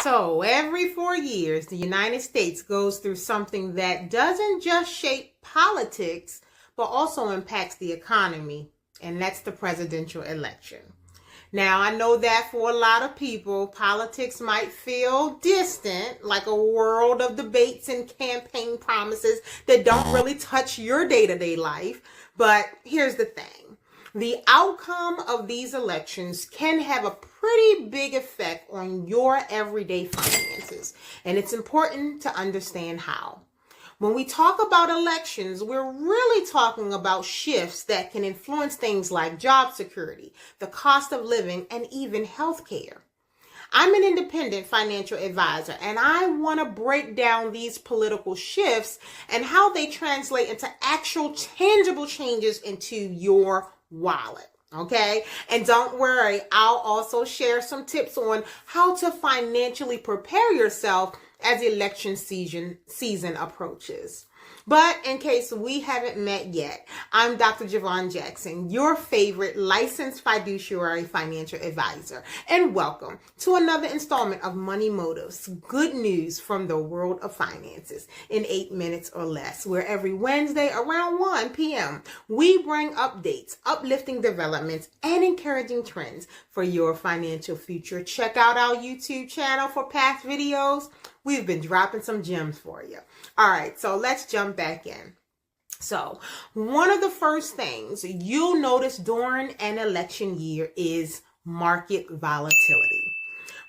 So every 4 years, the United States goes through something that doesn't just shape politics, but also impacts the economy, and that's the presidential election. Now, I know that for a lot of people, politics might feel distant, like a world of debates and campaign promises that don't really touch your day-to-day life. But here's the thing. The outcome of these elections can have a pretty big effect on your everyday finances, and it's important to understand how. When we talk about elections, we're really talking about shifts that can influence things like job security, the cost of living, and even healthcare. I'm an independent financial advisor, and I want to break down these political shifts and how they translate into actual tangible changes into your wallet. Okay? And don't worry, I'll also share some tips on how to financially prepare yourself as election season approaches. But in case we haven't met yet, I'm Dr. Javon Jackson, your favorite licensed fiduciary financial advisor. And welcome to another installment of Money Motives, good news from the world of finances in 8 minutes or less, where every Wednesday around 1 p.m. we bring updates, uplifting developments, and encouraging trends for your financial future. Check out our YouTube channel for past videos. We've been dropping some gems for you. All right, so let's jump back in. So one of the first things you'll notice during an election year is market volatility.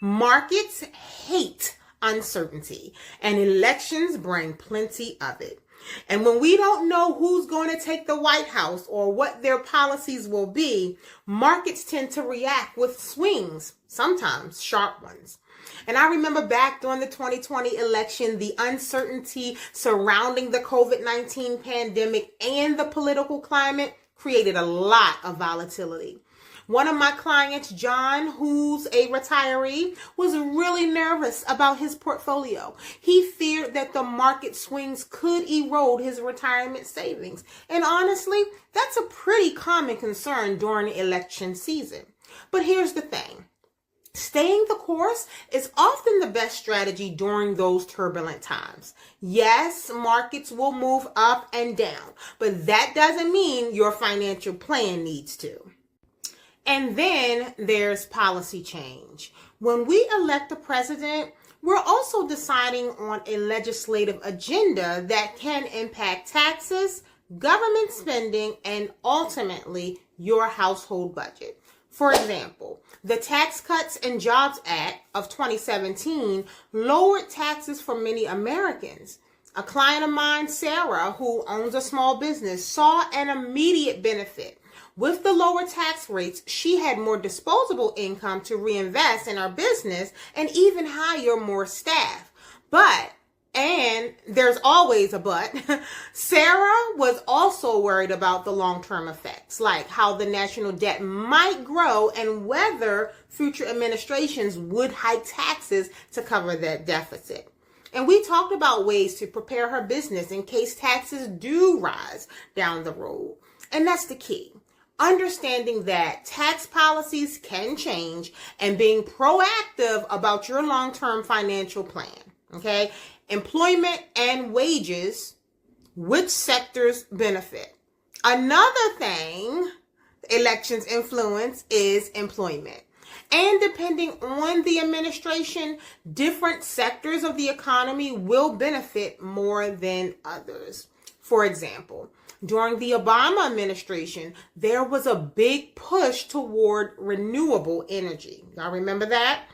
Markets hate uncertainty, and elections bring plenty of it. And when we don't know who's going to take the White House or what their policies will be, markets tend to react with swings, sometimes sharp ones. And I remember back during the 2020 election, the uncertainty surrounding the COVID-19 pandemic and the political climate created a lot of volatility. One of my clients, John, who's a retiree, was really nervous about his portfolio. He feared that the market swings could erode his retirement savings. And honestly, that's a pretty common concern during election season. But here's the thing. Staying the course is often the best strategy during those turbulent times. Yes, markets will move up and down, but that doesn't mean your financial plan needs to. And then there's policy change. When we elect a president, we're also deciding on a legislative agenda that can impact taxes, government spending, and ultimately your household budget. For example, the Tax Cuts and Jobs Act of 2017 lowered taxes for many Americans. A client of mine, Sarah, who owns a small business, saw an immediate benefit. With the lower tax rates, she had more disposable income to reinvest in her business and even hire more staff. And there's always a but, Sarah was also worried about the long-term effects, like how the national debt might grow and whether future administrations would hike taxes to cover that deficit. And we talked about ways to prepare her business in case taxes do rise down the road. And that's the key. Understanding that tax policies can change and being proactive about your long-term financial plan. Okay? Employment and wages, which sectors benefit? Another thing elections influence is employment. And depending on the administration, different sectors of the economy will benefit more than others. For example, during the Obama administration, there was a big push toward renewable energy. Y'all remember that?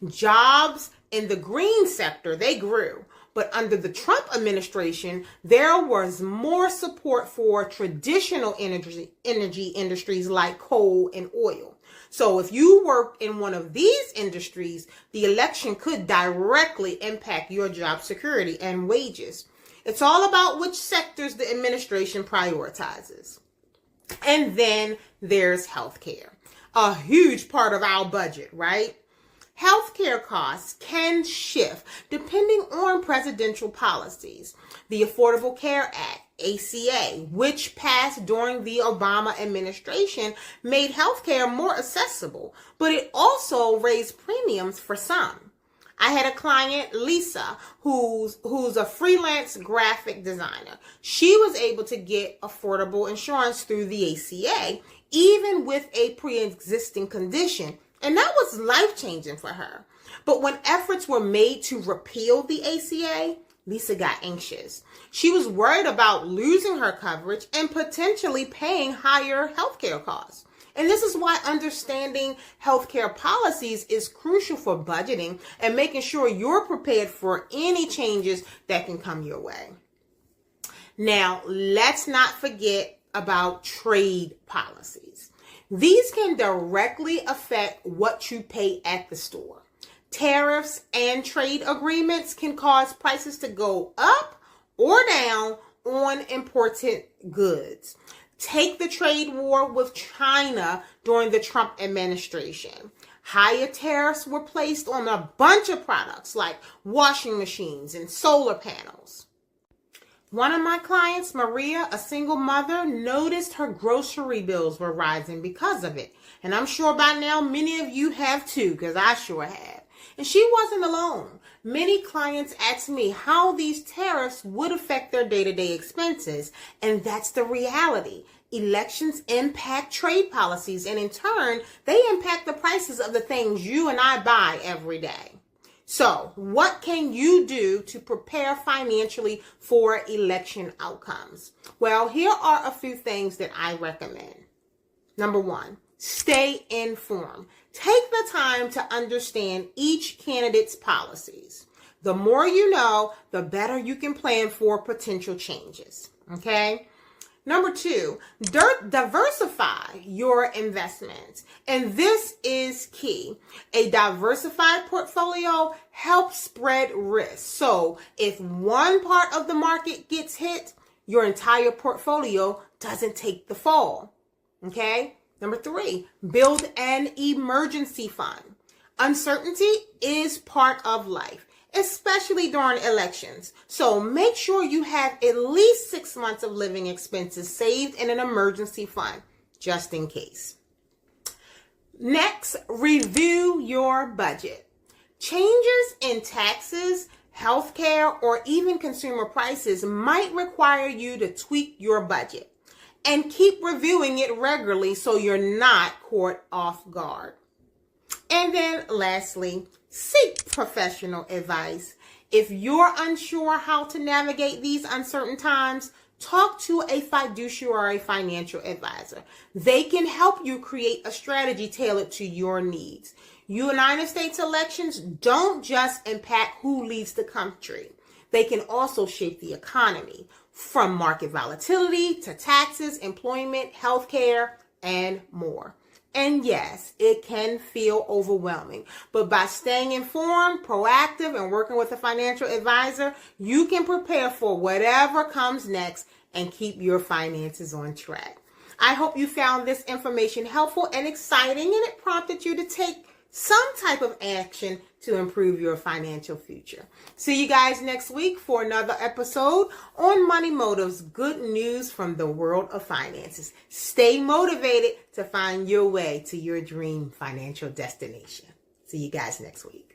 Jobs in the green sector, they grew. But under the Trump administration, there was more support for traditional energy industries like coal and oil. So if you work in one of these industries, the election could directly impact your job security and wages. It's all about which sectors the administration prioritizes. And then there's healthcare, a huge part of our budget, right? Healthcare costs can shift depending on presidential policies. The Affordable Care Act, ACA, which passed during the Obama administration, made healthcare more accessible, but it also raised premiums for some. I had a client, Lisa, who's a freelance graphic designer. She was able to get affordable insurance through the ACA, even with a pre-existing condition. And that was life-changing for her. But when efforts were made to repeal the ACA, Lisa got anxious. She was worried about losing her coverage and potentially paying higher healthcare costs. And this is why understanding healthcare policies is crucial for budgeting and making sure you're prepared for any changes that can come your way. Now, let's not forget about trade policies. These can directly affect what you pay at the store. Tariffs and trade agreements can cause prices to go up or down on imported goods. Take the trade war with China during the Trump administration. Higher tariffs were placed on a bunch of products like washing machines and solar panels. One of my clients, Maria, a single mother, noticed her grocery bills were rising because of it. And I'm sure by now many of you have too, because I sure have. And she wasn't alone. Many clients asked me how these tariffs would affect their day-to-day expenses. And that's the reality. Elections impact trade policies, and in turn, they impact the prices of the things you and I buy every day. So, what can you do to prepare financially for election outcomes? Well, here are a few things that I recommend. Number one, stay informed. Take the time to understand each candidate's policies. The more you know, the better you can plan for potential changes. Okay? Number two, diversify your investments. And this is key. A diversified portfolio helps spread risk. So if one part of the market gets hit, your entire portfolio doesn't take the fall. Okay? Number three, build an emergency fund. Uncertainty is part of life, especially during elections. So make sure you have at least 6 months of living expenses saved in an emergency fund, just in case. Next, review your budget. Changes in taxes, healthcare, or even consumer prices might require you to tweak your budget. And keep reviewing it regularly so you're not caught off guard. And then lastly, seek professional advice. If you're unsure how to navigate these uncertain times, talk to a fiduciary financial advisor. They can help you create a strategy tailored to your needs. United States elections don't just impact who leads the country. They can also shape the economy, from market volatility to taxes, employment, healthcare, and more. And yes, it can feel overwhelming, but by staying informed, proactive, and working with a financial advisor, you can prepare for whatever comes next and keep your finances on track. I hope you found this information helpful and exciting, and it prompted you to take some type of action to improve your financial future. See you guys next week for another episode on Money Motives, good news from the world of finances. Stay motivated to find your way to your dream financial destination. See you guys next week.